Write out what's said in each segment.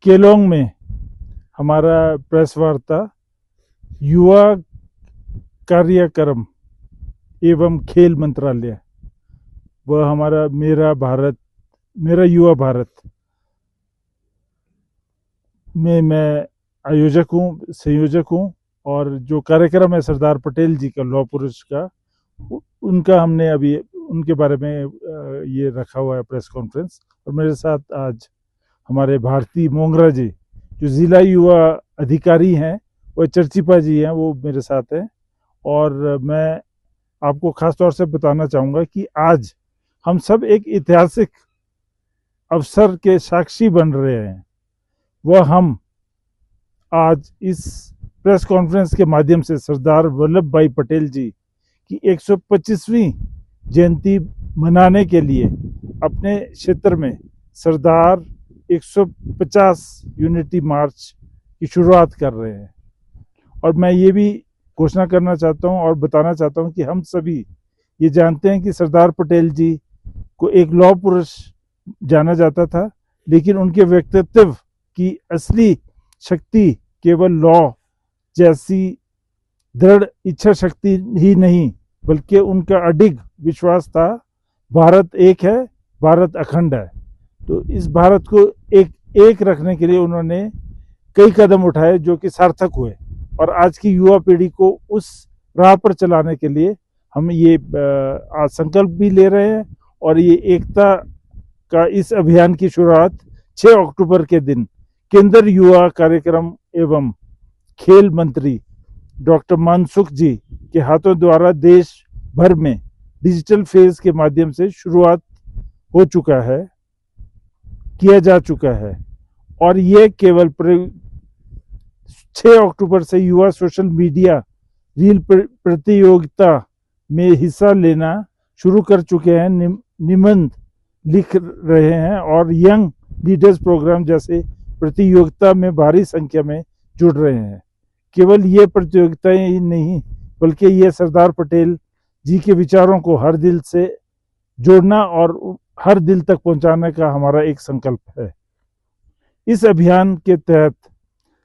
केलोंग में हमारा प्रेस वार्ता युवा कार्यक्रम एवं खेल मंत्रालय, वह हमारा मेरा युवा भारत में मैं आयोजक हूँ, संयोजक हूँ। और जो कार्यक्रम है सरदार पटेल जी का, लौह पुरुष का, उनका हमने अभी उनके बारे में ये रखा हुआ है प्रेस कॉन्फ्रेंस। और मेरे साथ आज हमारे भारती मोंगरा जी, जो जिला युवा अधिकारी हैं, वो चर्चिपा जी हैं, वो मेरे साथ हैं। और मैं आपको खास तौर से बताना चाहूँगा कि आज हम सब एक ऐतिहासिक अवसर के साक्षी बन रहे हैं। वह हम आज इस प्रेस कॉन्फ्रेंस के माध्यम से सरदार वल्लभ भाई पटेल जी की 125वीं जयंती मनाने के लिए अपने क्षेत्र में सरदार 150 यूनिटी मार्च की शुरुआत कर रहे हैं। और मैं ये भी घोषणा करना चाहता हूँ और बताना चाहता हूँ कि हम सभी ये जानते हैं कि सरदार पटेल जी को एक लौह पुरुष जाना जाता था, लेकिन उनके व्यक्तित्व की असली शक्ति केवल लौह जैसी दृढ़ इच्छा शक्ति ही नहीं, बल्कि उनका अडिग विश्वास था, भारत एक है, भारत अखंड है। तो इस भारत को एक रखने के लिए उन्होंने कई कदम उठाए जो कि सार्थक हुए। और आज की युवा पीढ़ी को उस राह पर चलाने के लिए हम ये आज संकल्प भी ले रहे हैं। और ये एकता का इस अभियान की शुरुआत 6 अक्टूबर के दिन केंद्रीय युवा कार्यक्रम एवं खेल मंत्री डॉक्टर मनसुख जी के हाथों द्वारा देश भर में डिजिटल फेज के माध्यम से शुरुआत हो चुका है, किया जा चुका है। और ये केवल 6 अक्टूबर से युवा सोशल मीडिया रील प्रतियोगिता में हिस्सा लेना शुरू कर चुके हैं, निबंध लिख रहे हैं और यंग लीडर्स प्रोग्राम जैसे प्रतियोगिता में भारी संख्या में जुड़ रहे हैं। केवल ये प्रतियोगिताएं ही नहीं, बल्कि ये सरदार पटेल जी के विचारों को हर दिल से जोड़ना और हर दिल तक पहुंचाने का हमारा एक संकल्प है। इस अभियान के तहत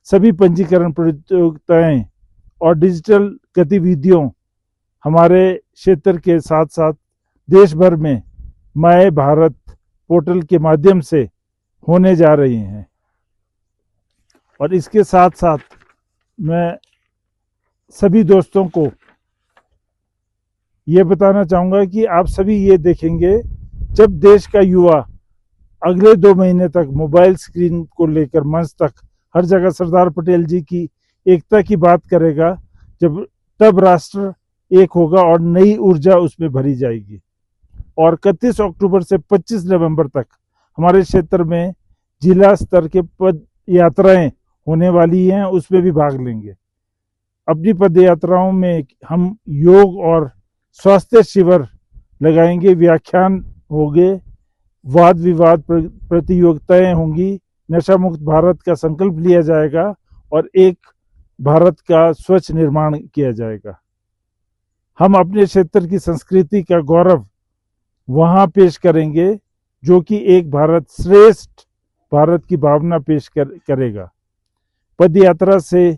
सभी पंजीकरण प्रतियोगिताएं और डिजिटल गतिविधियों हमारे क्षेत्र के साथ साथ देश भर में माय भारत पोर्टल के माध्यम से होने जा रही हैं। और इसके साथ साथ मैं सभी दोस्तों को ये बताना चाहूँगा कि आप सभी ये देखेंगे, जब देश का युवा अगले 2 महीने तक मोबाइल स्क्रीन को लेकर मंच तक हर जगह सरदार पटेल जी की एकता की बात करेगा, तब राष्ट्र एक होगा और नई ऊर्जा उसमें भरी जाएगी। और 31 अक्टूबर से 25 नवंबर तक हमारे क्षेत्र में जिला स्तर के पद यात्राएं होने वाली हैं, उसमें भी भाग लेंगे। अपनी पद यात्राओं में हम योग और स्वास्थ्य शिविर लगाएंगे, व्याख्यान होंगे, वाद विवाद प्रतियोगिताएं होंगी, नशा मुक्त भारत का संकल्प लिया जाएगा और एक भारत का स्वच्छ निर्माण किया जाएगा। हम अपने क्षेत्र की संस्कृति का गौरव वहां पेश करेंगे जो कि एक भारत श्रेष्ठ भारत की भावना पेश करेगा। पद यात्रा से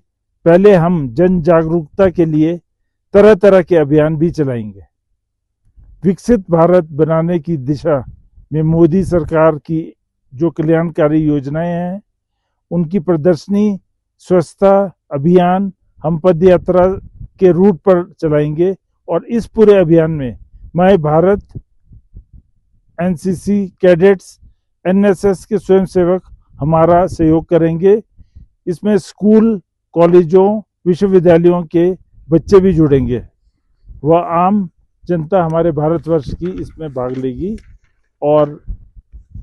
पहले हम जन जागरूकता के लिए तरह तरह के अभियान भी चलाएंगे। विकसित भारत बनाने की दिशा में मोदी सरकार की जो कल्याणकारी योजनाएं हैं, उनकी प्रदर्शनी, स्वच्छता अभियान हम पद यात्रा के रूट पर चलाएंगे। और इस पूरे अभियान में my Bharat, NCC cadets, NSS के स्वयंसेवक हमारा सहयोग करेंगे। इसमें स्कूल, कॉलेजों, विश्वविद्यालयों के बच्चे भी जुड़ेंगे। वह आम जनता हमारे भारतवर्ष की इसमें भाग लेगी। और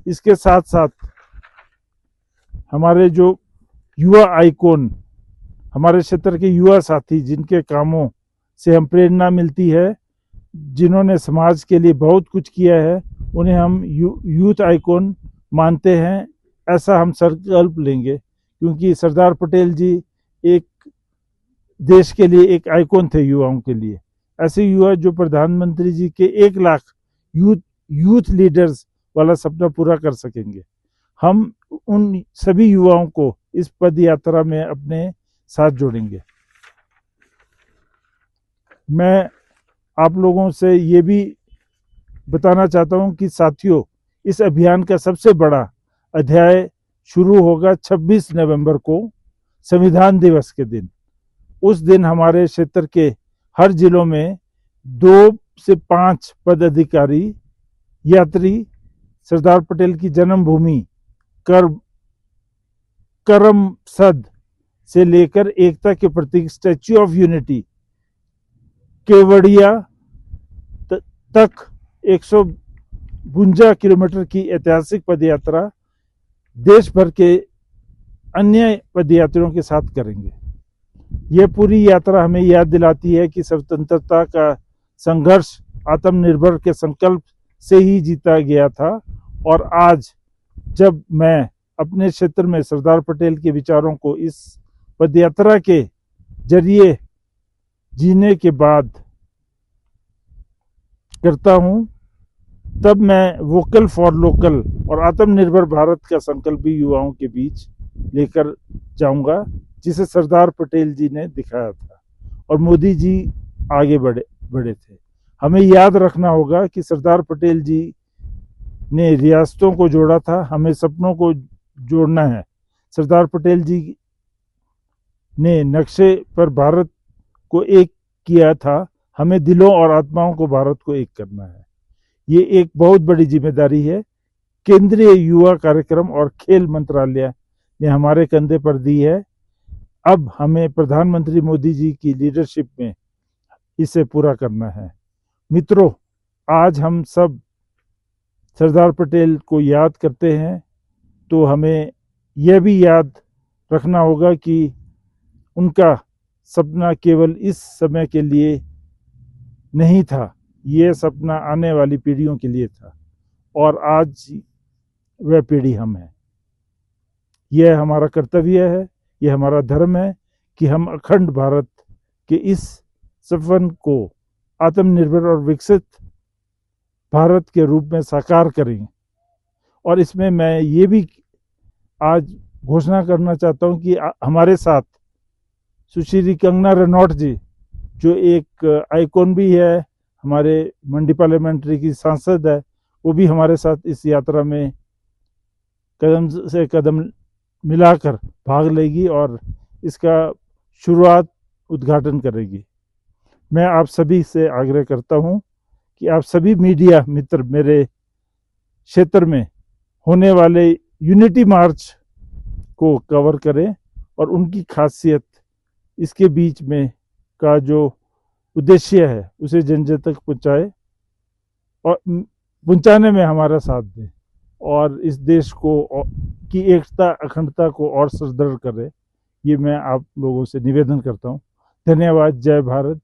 इसके साथ साथ हमारे जो युवा आइकॉन, हमारे क्षेत्र के युवा साथी जिनके कामों से हम प्रेरणा मिलती है, जिन्होंने समाज के लिए बहुत कुछ किया है, उन्हें हम यूथ आइकॉन मानते हैं। ऐसा हम संकल्प लेंगे, क्योंकि सरदार पटेल जी एक देश के लिए एक आइकॉन थे युवाओं के लिए। ऐसे युवा जो प्रधानमंत्री जी के 1 लाख यूथ लीडर्स वाला सपना पूरा कर सकेंगे। हम उन सभी युवाओं को इस पद यात्रा में अपने साथ जोड़ेंगे। मैं आप लोगों से ये भी बताना चाहता हूं कि साथियों, इस अभियान का सबसे बड़ा अध्याय शुरू होगा 26 नवंबर को, संविधान दिवस के दिन। उस दिन हमारे क्षेत्र के हर जिलों में 2 से 5 पदाधिकारी यात्री सरदार पटेल की जन्मभूमि करमसद से लेकर एकता के प्रतीक स्टैच्यू ऑफ यूनिटी केवड़िया तक 152 किलोमीटर की ऐतिहासिक पदयात्रा देश भर के अन्य पदयात्रियों के साथ करेंगे। यह पूरी यात्रा हमें याद दिलाती है कि स्वतंत्रता का संघर्ष आत्मनिर्भर के संकल्प से ही जीता गया था, और आज जब मैं अपने क्षेत्र में सरदार पटेल के विचारों को इस पदयात्रा के जरिए जीने के बाद करता हूं, तब मैं वोकल फॉर लोकल और आत्मनिर्भर भारत का संकल्प भी युवाओं के बीच लेकर जाऊंगा, जिसे सरदार पटेल जी ने दिखाया था और मोदी जी आगे बढ़े थे। हमें याद रखना होगा कि सरदार पटेल जी ने रियासतों को जोड़ा था, हमें सपनों को जोड़ना है। सरदार पटेल जी ने नक्शे पर भारत को एक किया था, हमें दिलों और आत्माओं को भारत को एक करना है। ये एक बहुत बड़ी जिम्मेदारी है। केंद्रीय युवा कार्यक्रम और खेल मंत्रालय ने हमारे कंधे पर दी है। अब हमें प्रधानमंत्री मोदी जी की लीडरशिप में इसे पूरा करना है। मित्रों, आज हम सब सरदार पटेल को याद करते हैं, तो हमें यह भी याद रखना होगा कि उनका सपना केवल इस समय के लिए नहीं था, यह सपना आने वाली पीढ़ियों के लिए था, और आज वह पीढ़ी हम हैं। यह हमारा कर्तव्य है, यह हमारा धर्म है कि हम अखंड भारत के इस सपन को आत्मनिर्भर और विकसित भारत के रूप में साकार करें। और इसमें मैं ये भी आज घोषणा करना चाहता हूं कि हमारे साथ सुश्री कंगना रनौत जी, जो एक आइकॉन भी है, हमारे मंडी पार्लियामेंट्री की सांसद है, वो भी हमारे साथ इस यात्रा में कदम से कदम मिलाकर भाग लेगी और इसका शुरुआत उद्घाटन करेगी। मैं आप सभी से आग्रह करता हूं कि आप सभी मीडिया मित्र मेरे क्षेत्र में होने वाले यूनिटी मार्च को कवर करें और उनकी खासियत, इसके बीच में का जो उद्देश्य है उसे जन जन तक पहुंचाए और पहुंचाने में हमारा साथ दें, और इस देश को की एकता अखंडता को और सुदृढ़ करे। ये मैं आप लोगों से निवेदन करता हूं। धन्यवाद। जय भारत,